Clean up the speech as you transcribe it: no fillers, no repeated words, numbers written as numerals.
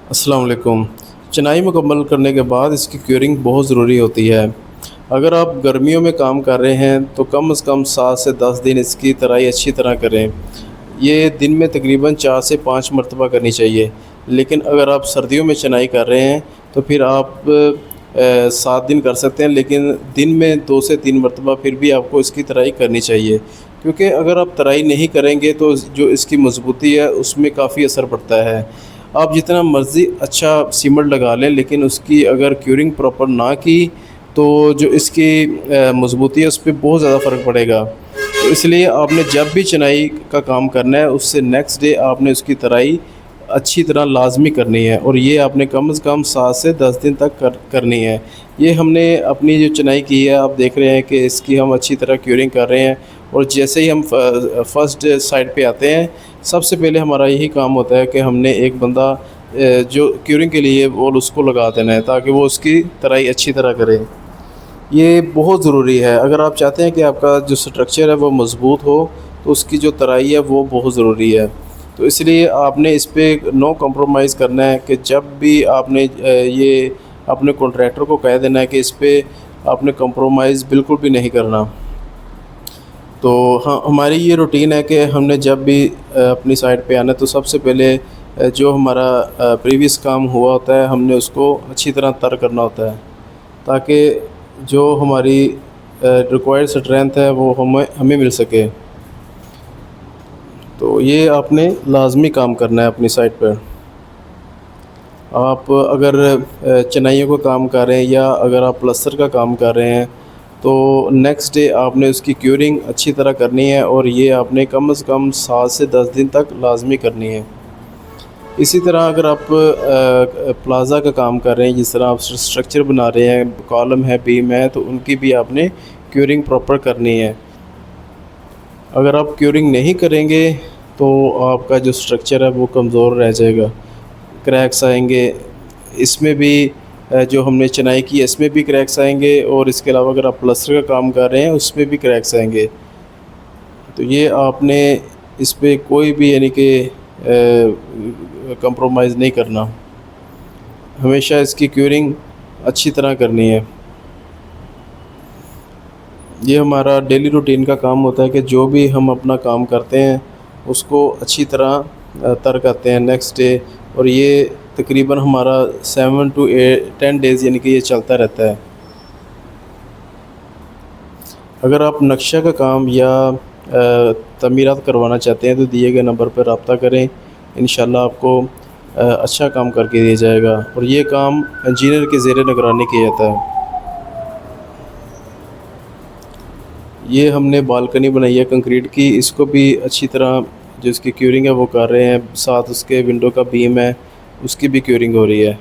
अस्सलाम वालेकुम। चिनाई मुकम्मल करने के बाद इसकी क्यूरिंग बहुत ज़रूरी होती है। अगर आप गर्मियों में काम कर रहे हैं तो कम से कम 7 से 10 दिन इसकी तराई अच्छी तरह करें। ये दिन में तकरीबन 4 से 5 मरतबा करनी चाहिए। लेकिन अगर आप सर्दियों में चिनाई कर रहे हैं तो फिर आप 7 दिन कर सकते हैं, लेकिन दिन में 2 से 3 मरतबा फिर भी आपको इसकी तराई करनी चाहिए। क्योंकि अगर आप तराई नहीं करेंगे तो जो इसकी मज़बूती है उसमें काफ़ी असर पड़ता है। आप जितना मर्ज़ी अच्छा सीमेंट लगा लें, लेकिन उसकी अगर क्यूरिंग प्रॉपर ना की तो जो इसकी मज़बूती है उस पे बहुत ज़्यादा फ़र्क पड़ेगा। तो इसलिए आपने जब भी चिनाई का काम करना है उससे नेक्स्ट डे आपने उसकी तराई अच्छी तरह लाज़मी करनी है, और ये आपने कम से कम 7 से 10 दिन तक करनी है। ये हमने अपनी जो चिनाई की है, आप देख रहे हैं कि इसकी हम अच्छी तरह क्यूरिंग कर रहे हैं। और जैसे ही हम फर्स्ट साइड पे आते हैं, सबसे पहले हमारा यही काम होता है कि हमने एक बंदा जो क्यूरिंग के लिए वो उसको लगा देना है, ताकि वो उसकी तराई अच्छी तरह करे। ये बहुत ज़रूरी है। अगर आप चाहते हैं कि आपका जो स्ट्रक्चर है वो मज़बूत हो, तो उसकी जो तराई है वो बहुत ज़रूरी है। तो इसलिए आपने इस पे नो कॉम्प्रोमाइज़ करना है कि जब भी आपने ये अपने कॉन्ट्रैक्टर को कह देना है कि इस पे आपने कॉम्प्रोमाइज़ बिल्कुल भी नहीं करना। तो हाँ, हमारी ये रूटीन है कि हमने जब भी अपनी साइट पे आना है तो सबसे पहले जो हमारा प्रीवियस काम हुआ होता है हमने उसको अच्छी तरह तर करना होता है, ताकि जो हमारी रिक्वायर्ड स्ट्रेंथ है वो हमें हमें मिल सके। तो ये आपने लाज़मी काम करना है अपनी साइट पर। आप अगर चिनाइयों का काम कर रहे हैं या अगर आप प्लस्तर का काम कर रहे हैं तो नेक्स्ट डे आपने उसकी क्यूरिंग अच्छी तरह करनी है, और ये आपने कम से कम 7 से 10 दिन तक लाज़मी करनी है। इसी तरह अगर आप प्लाज़ा का काम कर रहे हैं, जिस तरह आप स्ट्रक्चर बना रहे हैं, कॉलम है, बीम है, तो उनकी भी आपने क्यूरिंग प्रॉपर करनी है। अगर आप क्यूरिंग नहीं करेंगे तो आपका जो स्ट्रक्चर है वो कमज़ोर रह जाएगा, क्रैक्स आएंगे। इसमें भी जो हमने चिनाई की है इसमें भी क्रैक्स आएंगे, और इसके अलावा अगर आप प्लास्टर का काम कर रहे हैं उसमें भी क्रैक्स आएंगे। तो ये आपने इस पे कोई भी यानी कि कंप्रोमाइज़ नहीं करना, हमेशा इसकी क्यूरिंग अच्छी तरह करनी है। ये हमारा डेली रूटीन का काम होता है कि जो भी हम अपना काम करते हैं उसको अच्छी तरह तर करते हैं नेक्स्ट डे, और ये तकरीबन हमारा 7 to 10 डेज़ यानी कि ये चलता रहता है। अगर आप नक्शा का काम या तमीरात करवाना चाहते हैं तो दिए गए नंबर पर रब्ता करें, इंशाल्लाह आपको अच्छा काम करके दिया जाएगा, और ये काम इंजीनियर के ज़ेरे निगरानी किया जाता है। ये हमने बालकनी बनाई है कंक्रीट की, इसको भी अच्छी तरह जो इसकी क्यूरिंग है वो कर रहे हैं, साथ उसके विंडो का बीम है उसकी भी क्यूरिंग हो रही है।